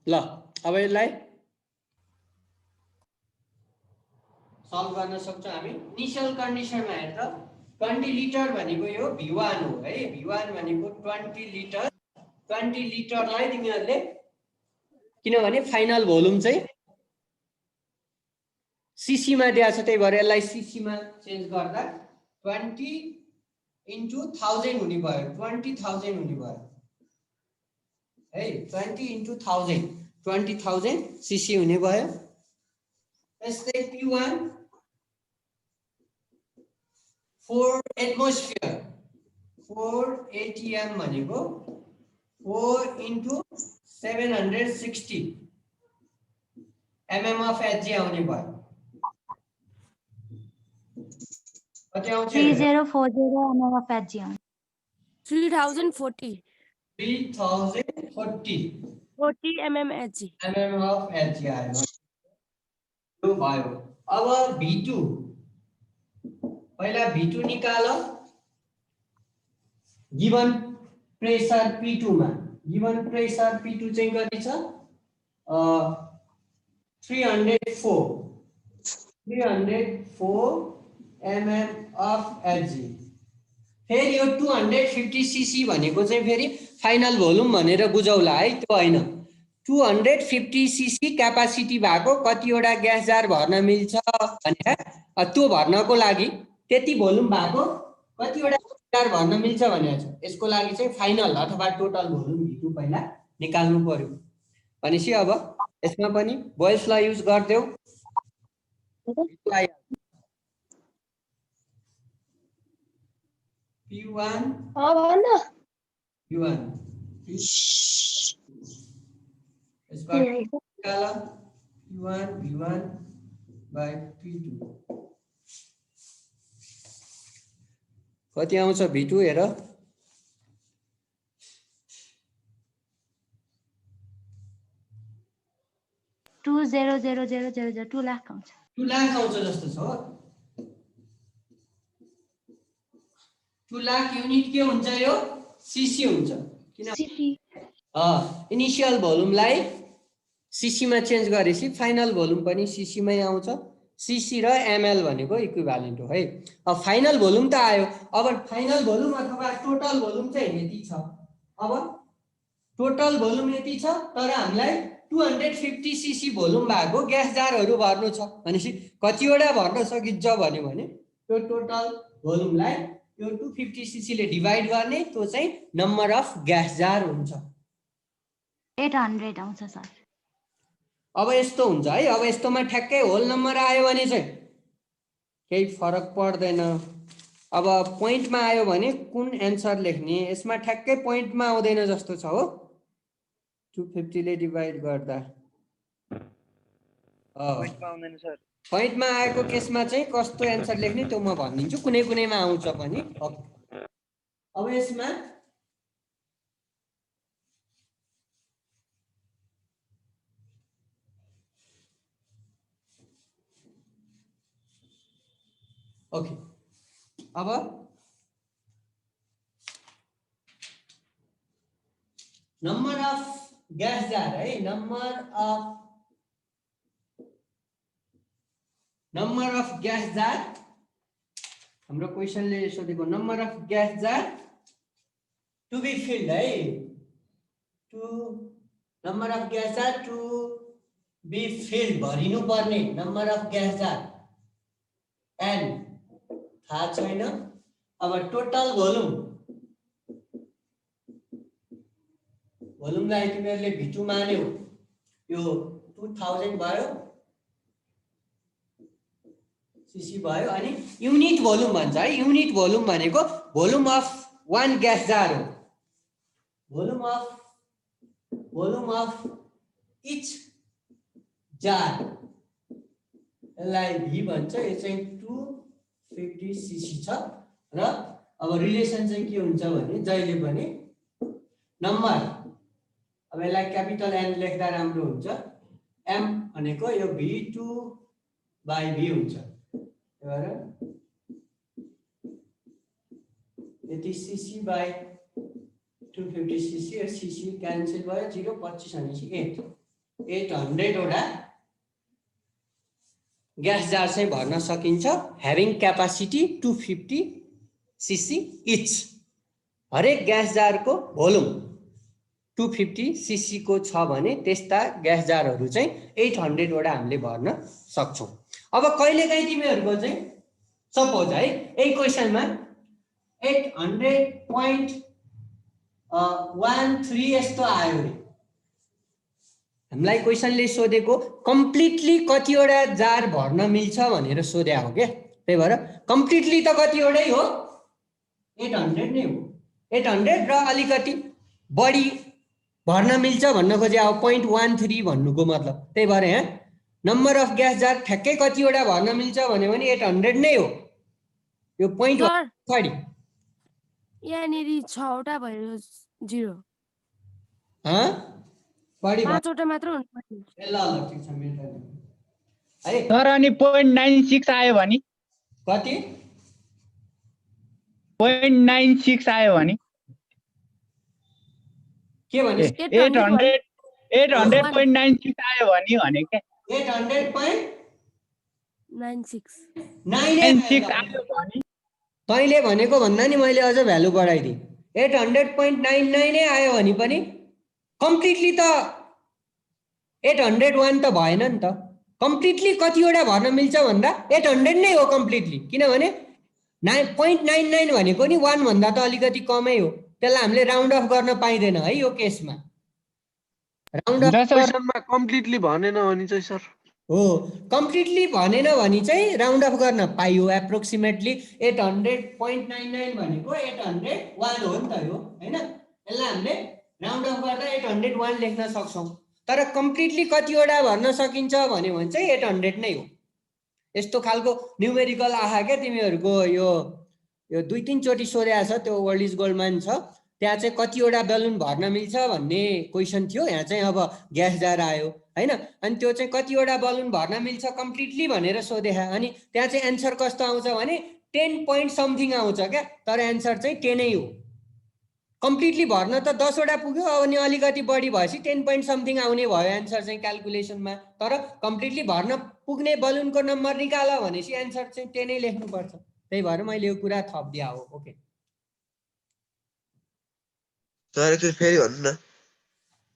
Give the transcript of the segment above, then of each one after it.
ल अब यसलाई सल्भ गर्न सक्छौँ हामी। इनिशियल कन्डिसनमा हेर त 20 लिटर भनेको यो V1 हो है। V1 भनेको 20 लिटर। 20 लिटरलाई तिमीहरूले किनभने फाइनल भोल्युम चाहिँ सीसी मा दिएको छ, त्यही भएर यसलाई सीसी मा चेन्ज गर्दा 20 into 1000 हुने भयो, 20,000 हुने भयो है। 20 into 1000 20,000 सीसी हुने भयो। त्यस्तै P1 4 एटमोस्फियर 4 ATM भनेको 4 into 760 mm of Hg आउने भयो। कति आउँछ? 3040 mm of Hg आउँछ। 3040 40 mm Hg mm of Hg आयो। यो भयो। अब V2 पहिला V2 निकाल। गिवन प्रेसर P2 मा गिवन प्रेसर P2 चाहिँ कति छ? 304 mm of Hg। फेरि यो 250 cc भनेको चाहिँ फेरि फाइनल भोल्युम भनेर बुझौला है, त्यो हैन। 250 cc क्यापासिटी भएको कतिवटा ग्यास जार भर्न मिल्छ भने त्यो भर्नको लागि त्यति भोल्युम भएको कतिवटा जार भर्न मिल्छ भनेको छ। यसको लागि चाहिँ फाइनल अथवा टोटल भोल्युम V2 पहिला निकाल्नु पर्यो। भनेपछि अब यसमा पनि बोयल्स ला युज गर्देऊ। P1 P1 यसको निकाल। P1 V1 by P2 कति आउँछ? V2 हेर 2 लाख आउँछ। 2 लाख आउँछ जस्तो छ हो। 2 लाख युनिट के हुन्छ? यो सीसी हुन्छ। किन? इनिशियल भोल्युमलाई सीसी मा चेन्ज गरेपछि फाइनल भोल्युम पनि सीसी मै आउँछ। सीसी र एमएल भनेको इक्विभ्यालेन्ट हो है। अब फाइनल भोल्युम त आयो। अब फाइनल भोल्युम अथवा टोटल भोल्युम चाहिँ यति छ। अब टोटल भोल्युम यति छ, तर हामीलाई 250 सीसी भोल्युम भएको ग्यास जारहरू भर्नु छ। भनेपछि कतिवटा भर्न सकिन्छ भन्यो भने त्यो टोटल भोल्युमलाई यो 250 सीसी ले डिवाइड गर्ने, त्यो चाहिँ नम्बर अफ ग्यास जार हुन्छ। 800 आउँछ सर। अब यस्तो हुन्छ है। अब यस्तोमा ठ्याक्कै होल नम्बर आयो भने चाहिँ केही फरक पर्दैन। अब पोइन्टमा आयो भने कुन एन्सर लेख्ने? यसमा ठ्याक्कै पोइन्टमा आउँदैन जस्तो छ हो। 250 ले डिवाइड गर्दा पोइन्टमा आउँदैन सर। पोइन्टमा आएको केसमा चाहिँ कस्तो एन्सर लेख्ने त्यो म भनिदिन्छु। कुनै कुनैमा आउँछ पनि। अब यसमा ओके। अब नम्बर अफ ग्यास जार है। नम्बर अफ ग्यास जार हाम्रो क्वेशनले सोधेको number of gas jar to be filled है। Number of gas jar to be filled भरिनु पर्ने number of gas jar n थाहा छैन। अब टोटल भोल्युमलाई तिमीहरूले V2 मान्यौ। यो 2000 भयो, सीसी भयो। अनि युनिट भोल्युम भन्छ है। युनिट भोल्युम भनेको भोल्युम अफ वान ग्यास जार हो। भोल्युम अफ इच जार, यसलाई V भन्छ। यो चाहिँ 250 सीसी छ। र अब रिलेसन चाहिँ के हुन्छ भने जहिले पनि नम्बर, अब यसलाई क्यापिटल एन लेख्दा राम्रो हुन्छ। एम भनेको यो V2 by V हुन्छ। यति CC by 250 CC, CC cancel भयो, 0 25 भनेपछि 8 800 वटा ग्यास जार चाहिँ भर्न सकिन्छ ह्याभिङ क्यापासिटी 250 सीसी इच। हरेक ग्यास जारको भोल्युम 250 सीसी को छ भने त्यस्ता ग्यास जारहरू चाहिँ 800 वटा हामीले भर्न सक्छौं। अब कहिलेकाहीँ तिमीहरूको चाहिँ सपोज है यही क्वेशनमा 800.13 यस्तो आयो भने हामीलाई क्वेशनले सोधेको कम्प्लिटली कतिवटा जार भर्न मिल्छ भनेर सोध्या हो के। त्यही भएर कम्प्लिटली त कतिवटै हो 800 नै हो। 800 र अलिकति बढी भर्न मिल्छ भन्न खोजे अब 0.13 भन्नुको मतलब। त्यही भएर यहाँ नम्बर अफ ग्यास जार ठ्याक्कै कतिवटा भर्न मिल्छ भन्यो भने 800 नै हो। यो पोइन्ट सर यहाँनेरि 6 वटा भयो 0 बढी 5 वटा मात्र हुनुपर्छ। ए ल ल ठिक छ मेरो है सर अनि 0.96 आयो भने कति 0.96 आयो भने के भने 800.96 आयो भने के 800.96 आयो भने तैँले भनेको भन्दा नि मैले अझ भ्यालु बढाइदिएँ 800.99 नै आयो भने पनि कम्प्लिटली त 801 त भएन नि त। कम्प्लिटली कतिवटा भर्न मिल्छ भन्दा 800 नै हो कम्प्लिटली। किनभने 0.99 भनेको नि 1 भन्दा त अलिकति कमै हो। त्यसलाई हामीले राउन्ड अफ गर्न पाइँदैन है यो केसमा। राउन्ड अफ क्वेशनमा कम्प्लिटली भनेन भने चाहिँ सर हो कम्प्लिटली भनेन भने चाहिँ राउन्ड अफ गर्न पाइयो एप्रोक्सिमेटली 800.99 भनेको 801 हो नि त यो हैन। यसलाई हामीले राउन्ड अफ गर्दा 801 लेख्न सक्छौं। तर कम्प्लिटली कतिवटा भर्न सकिन्छ भन्यो भने चाहिँ 800 नै हो। यस्तो खालको न्यूमेरिकल आहा के तिमीहरुको यो 2-3 चोटी सोध्या छ त्यो वर्ल्ड इज गोल्डमा छ। त्यहाँ चाहिँ कतिवटा बेलुन भर्न मिल्छ भन्ने क्वेशन थियो। यहाँ चाहिँ अब ग्यास जार आयो हैन अनि त्यो चाहिँ कतिवटा बलुन भर्न मिल्छ कम्प्लिटली भनेर सोधे। अनि त्यहाँ चाहिँ आन्सर कस्तो आउँछ भने 10 point समथिङ आउँछ क्या। तर आन्सर चाहिँ 10 नै हो। कम्प्लिटली भर्न त 10 वटा पुग्यो अनि अलिकति बढी भएपछि 10 point समथिङ आउने भयो आन्सर चाहिँ क्याल्कुलेसनमा। तर कम्प्लिटली भर्न पुग्ने बलुनको नम्बर निकाल भनेपछि आन्सर चाहिँ 10 नै लेख्नु पर्छ। त्यही भएर मैले यो कुरा थप दिया हो। ओके सर एकचोटि फेरि भन्नु न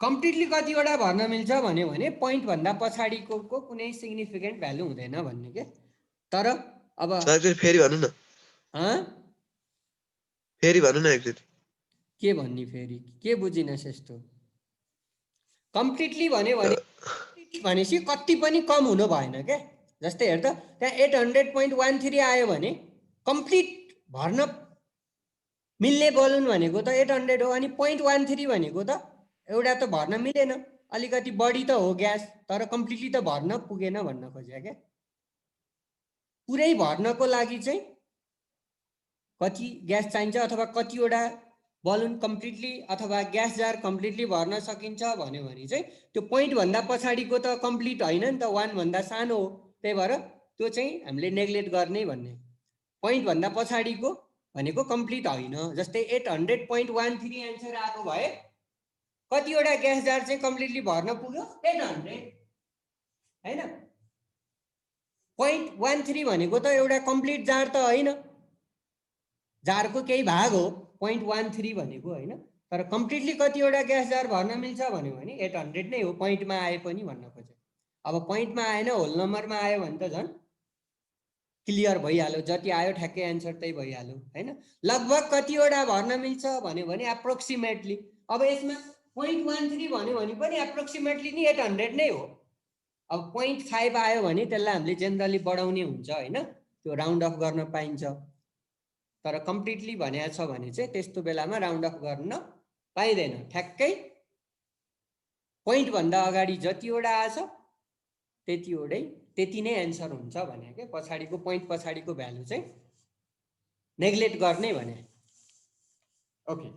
कम्प्लिटली कतिवटा भर्न मिल्छ भन्यो भने पोइन्ट भन्दा पछाडीको कुनै सिग्निफिकेन्ट भ्यालु हुँदैन भन्ने के। तर अब सर एकचोटि फेरि भन्नु न फेरि भन्नु न एकचोटि के भन्ने फेरि के बुझिनस् यस्तो कम्प्लिटली भन्यो भने भनेपछि कति पनि कम हुनु भएन के। जस्तै हेर त त्यहाँ 800.13 आयो भने कम्प्लिट भर्न मिल्ने बलुन भनेको त 800 हो। अनि 0.13 भनेको त एउटा त भर्न मिलेन अलिकति बढी त हो ग्यास तर कम्प्लिटली त भर्न पुगेन भन्न खोजे के। पुरै भर्नको लागि चाहिँ कति ग्यास चाहिन्छ अथवा कतिवटा बलुन कम्प्लिटली अथवा ग्यास जार कम्प्लिटली भर्न सकिन्छ भन्यो भने चाहिँ त्यो पोइन्ट भन्दा पछाडीको त कम्प्लिट होइन नि त 1 भन्दा सानो हो। त्यही भएर त्यो चाहिँ हामीले नेग्लेक्ट गर्ने भन्ने। पोइन्ट भन्दा पछाडीको भनेको कम्प्लिट होइन। जस्तै 800.13 आन्सर आएको भए कतिवटा ग्यास जार चाहिँ कम्प्लिटली भर्न पुग्यो 800 हैन। 0.13 भनेको त एउटा कम्प्लिट जार त होइन जारको केही भाग हो 0.13 भनेको हैन। तर कम्प्लिटली कतिवटा ग्यास जार भर्न मिल्छ भन्यो भने 800 नै हो पोइन्टमा आए पनि भन्न खोजे। अब पोइन्टमा आएन होल नम्बरमा आयो भने त झन् क्लियर भइहाल्यो। जति आयो ठ्याक्कै आन्सर त्यही भइहाल्यो हैन। लगभग कतिवटा भर्न मिल्छ भन्यो भने एप्रोक्सिमेटली अब यसमा 0.13 भन्यो भने पनि एप्रोक्सिमेटली नि 800 नै हो। अब 0.5 आयो भने त्यसलाई हामीले जेनरली बढाउने हुन्छ हैन। त्यो राउन्ड अफ गर्न पाइन्छ। तर कम्प्लिटली भनेको छ भने चाहिँ त्यस्तो बेलामा राउन्ड अफ गर्न पाइदैन। ठ्याक्कै पोइन्ट भन्दा अगाडि जतिवटा आछ त्यति नै आन्सर हुन्छ भने के। पछाडीको पोइन्ट पछाडीको भ्यालु चाहिँ नेग्लेक्ट गर्ने भने। ओके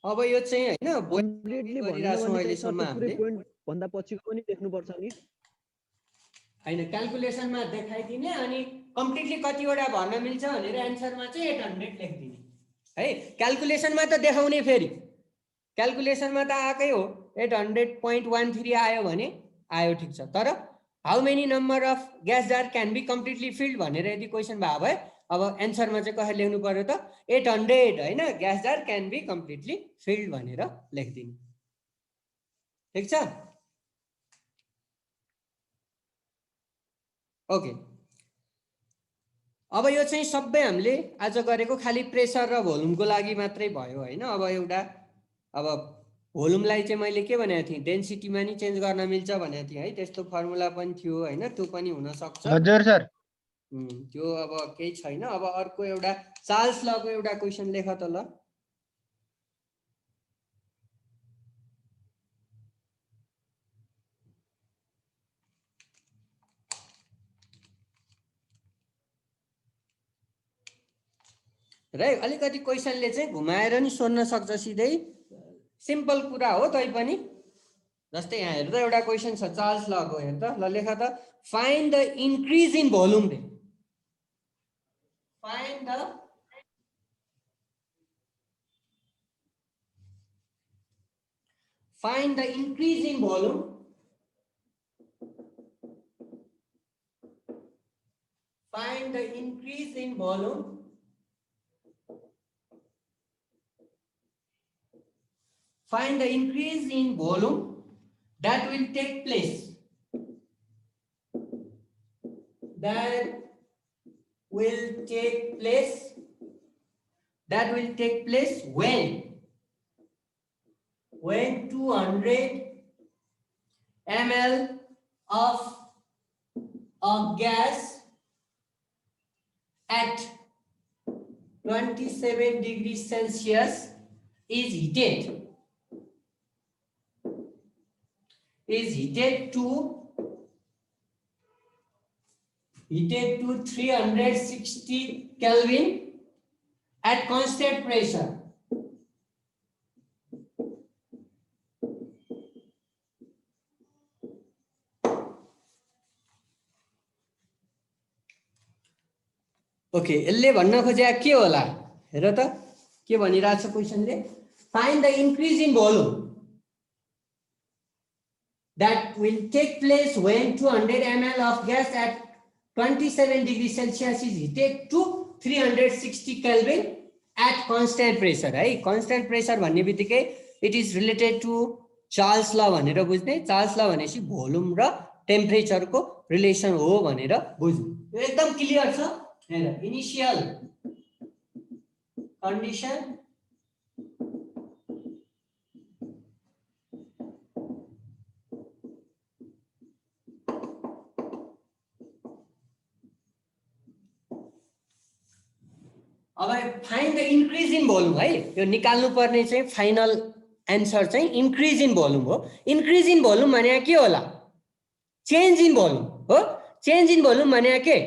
अब यो चाहिँ हैन कम्प्लिटली भन्नु भने चाहिँ पुरै पोइन्ट भन्दा पछिको पनि लेख्नु पर्छ नि हैन। क्याल्कुलेसनमा देखाइदिने अनि कम्प्लिटली कतिवटा भर्न मिल्छ भनेर आन्सरमा चाहिँ 800 लेखिदिने है। क्याल्कुलेसनमा त देखाउने फेरि क्याल्कुलेसनमा त आएकै हो 800.13 आयो भने आयो ठिक छ तर how many number of gas jar can be completely filled भनेर यदि क्वेसन भयो भए अब एन्सरमा चाहिँ कसरी लेख्नु पर्यो त 800 हैन gas jar can be completely filled भनेर लेख्दिनु ठिक छ ओके अब यो चाहिँ सबै हामीले आज गरेको खाली प्रेसर र भोल्युमको लागि मात्रै भयो हैन अब एउटा अब भोल्युमलाई चाहिँ मैले के भनेको थिएँ डेन्सिटीमा नि चेन्ज गर्न मिल्छ भनेको थिएँ है त्यस्तो फर्मुला पनि थियो हैन त्यो पनि हुन सक्छ हजुर सर त्यो अब केही छैन अब अर्को एउटा चार्ल्स लको एउटा क्वेशन लेख त ल र अलिकति क्वेसनले चाहिँ घुमाएर नि सोध्न सक्छ सिधै सिम्पल कुरा हो तै पनि जस्तै यहाँ हेर्दा एउटा क्वेसन छ चार्ल्स लको हेर्दा ल लेख त find the increase in volume रे find the increase in volume find the increase in volume find the increase in volume that will take place when 200 ml of a gas at 27 degrees Celsius is heated to 360 Kelvin at constant pressure. Okay यसले भन्न खोजे के होला हेर त के भनिरहेछ क्वेशनले find the increase in volume that will take place when 200 ml of gas at 27 degrees Celsius is heated to 360 Kelvin at constant pressure है constant pressure भन्ने बित्तिकै it is related to Charles law भनेर बुझ्ने Charles law भनेपछि volume र टेम्परेचरको relation हो भनेर बुझ्नु यो एकदम क्लियर छ हेर इनिशियल कन्डिसन अब find the increase in volume है यो निकाल्नु पर्ने चाहिँ फाइनल एन्सर चाहिँ इन्क्रिज इन भोल्युम हो इन्क्रिज इन भोल्युम भने के होला चेन्ज इन भोल्युम हो चेन्ज इन भोल्युम भने के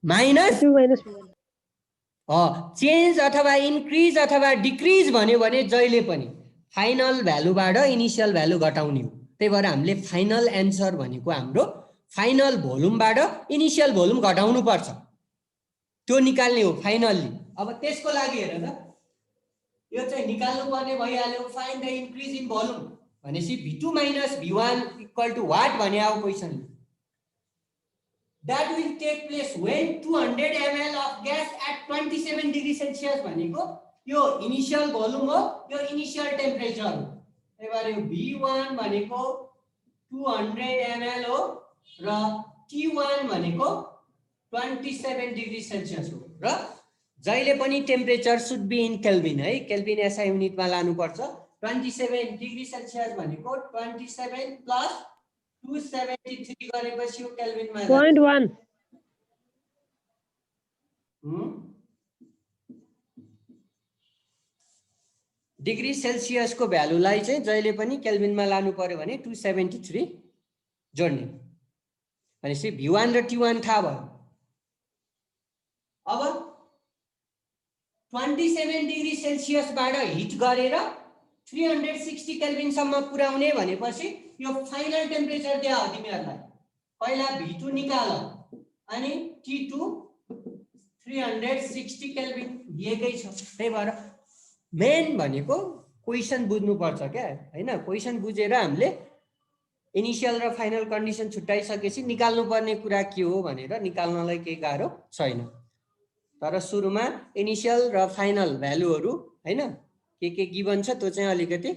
माइनस चेन्ज अथवा इन्क्रिज अथवा डिक्रिज भन्यो भने जहिले पनि फाइनल भ्यालुबाट इनिशियल भ्यालु घटाउने हो त्यही भएर हामीले फाइनल एन्सर भनेको हाम्रो फाइनल भोल्युमबाट इनिशियल भोल्युम घटाउनु पर्छ त्यो निकाल्ने हो फाइनल्ली अब त्यसको लागि हेर त यो चाहिँ निकाल्नु पर्ने भइहाल्यो find the increase in volume भनेपछि v2 minus v1 equal to what भने आयो question that will take place when 200 ml of gas at 27 degree Celsius भनेको यो इनिशियल भोल्युम हो यो इनिशियल टेम्परेचर हो त्यही भएर यो v1 भनेको 200 ml हो र t1 भनेको 27 डिग्री सेल्सियस हो र जहिले पनि temperature should be in kelvin है केल्भिन एसआई युनिटमा लानु पर्छ 27 डिग्री सेल्सियस भनेको 27 प्लस 273 गरेपछि यो केल्भिनमा 0.1 डिग्री सेल्सियसको भ्यालुलाई चाहिँ जहिले पनि केल्भिनमा लानु पर्यो भने 273 जोड्ने भनेपछि v1 र t1 थाहा भयो अब 27 डिग्री सेल्सियसबाट हिट गरेर 360 केल्भिन सम्म पुर्याउने भनेपछि यो फाइनल टेम्परेचर दिया हो तिमीहरुलाई पहिला v2 निकाल अनि t2 360 केल्भिन दिएकै छ त्यही भएर मेन भनेको क्वेसन बुझ्नुपर्छ क्या होइन। क्वेसन बुझेर हामीले इनिसियल र फाइनल कन्डिसन छुट्याइसकेपछि निकाल्नुपर्ने कुरा के हो भनेर निकाल्नलाई केही गाह्रो छैन। तर सुरुमा इनिसियल र फाइनल भ्यालुहरू होइन के गिभन छ त्यो चाहिँ अलिकति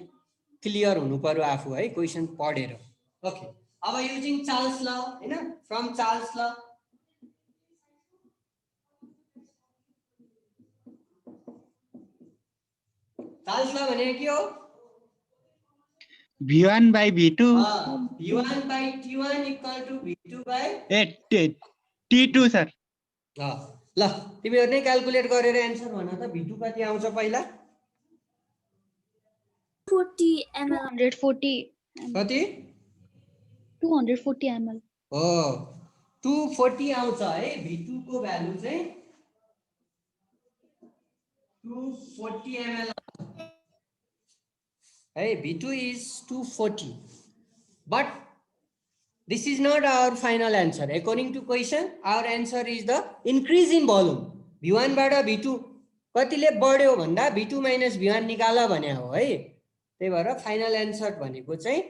क्लियर हुनु पर्यो आफू है क्वेसन पढेर। ओके, अब युजिङ चार्ल्स ल होइन, from Charles law Charles law भनेको के हो? V1 by V2 V1 by T1 equal to V2 by T2 sir. ल तिमीहरु नै क्याल्कुलेट गरेर एन्सर भन त। V2 कति आउँछ पहिला? 40 ml 140 कति? 240 ml हो 240 आउँछ है। V2 को भ्यालु चाहिँ 240 ml है। V2 is 240 but this is not our final answer. According to question, our answer is the increase in volume. V1 बाट V2 कतिले बढ्यो भन्दा V2 minus V1 निकाल भने हो है। त्यही भएर फाइनल एन्सर भनेको चाहिँ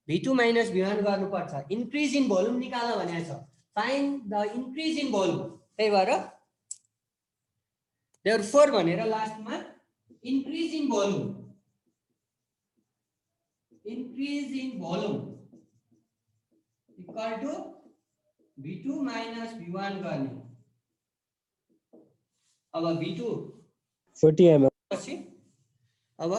V2 minus V1 गर्नुपर्छ। इन्क्रिज इन भोल्युम निकाल भनेको छ। Find the increase in volume. त्यही भएर therefore भनेर लास्टमा increase in volume, increase in volume equal to V2 minus V1 गर्ने। अब V2 40 ml पछि अब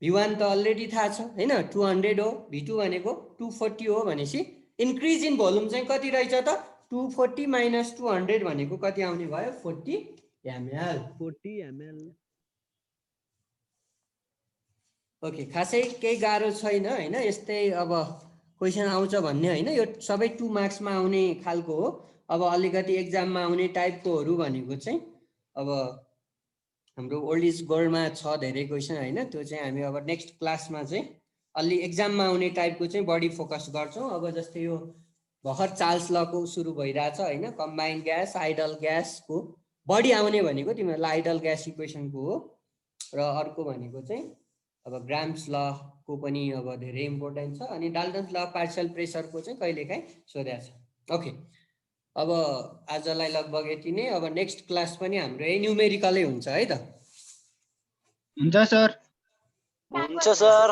V1 त अलरेडी थाहा छ हैन 200 हो। V2 भनेको 240 हो भनेपछि इन्क्रिज इन भोल्युम चाहिँ कति रहेछ त? 240 minus 200 भनेको कति आउने भयो? 40 ml। 40 ml। ओके, खासै केही गाह्रो छैन हैन। यस्तै अब क्वेसन आउँछ भन्ने हैन, यो सबै 2 मार्क्समा आउने खालको हो। अब अलिकति एक्जाममा आउने टाइपकोहरू भनेको चाहिँ अब हाम्रो ओल्ड इज गोल्डमा छ धेरै क्वेसन हैन। त्यो चाहिँ हामी अब नेक्स्ट क्लासमा चाहिँ अलि एक्जाममा आउने टाइपको चाहिँ बढी फोकस गर्छौँ। अब जस्तै यो भर्खर चार्ल्स लको सुरु भइरहेछ हैन, कम्बाइन्ड ग्यास आइडल ग्यासको बढी आउने भनेको तिमीहरूलाई आइडल ग्यास इक्वेसनको हो। र अर्को भनेको चाहिँ अब ग्राम्स लको पनि अब धेरै इम्पोर्टेन्ट छ। अनि डाल्टन्स ल पार्शियल प्रेसरको चाहिँ कहिलेकाहीँ सोधेको छ। ओके, अब आजलाई लगभग यति नै। अब नेक्स्ट क्लास पनि हाम्रो यही न्युमेरिकलै हुन्छ है त। हुन्छ सर। हुन्छ सर।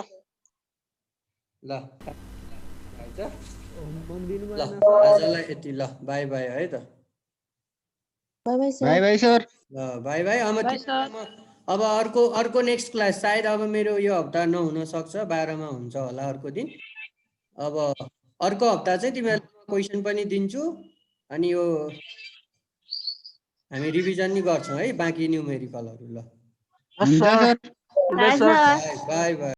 ल हुन्छ, बन्दिनु ल भएन सर। आजलाई यति। ल बाई बाई है त। By by sir. ल बाई बाई। अब अर्को नेक्स्ट क्लास सायद अब मेरो यो हप्ता नहुन सक्छ, 12 मा हुन्छ होला अर्को दिन। अब अर्को हप्ता चाहिँ तिमीहरूलाई क्वेसन पनि दिन्छु अनि यो हामी रिभिजन नि गर्छौँ है बाँकी न्युमेरिकलहरू। ल हुन्छ सर। By by.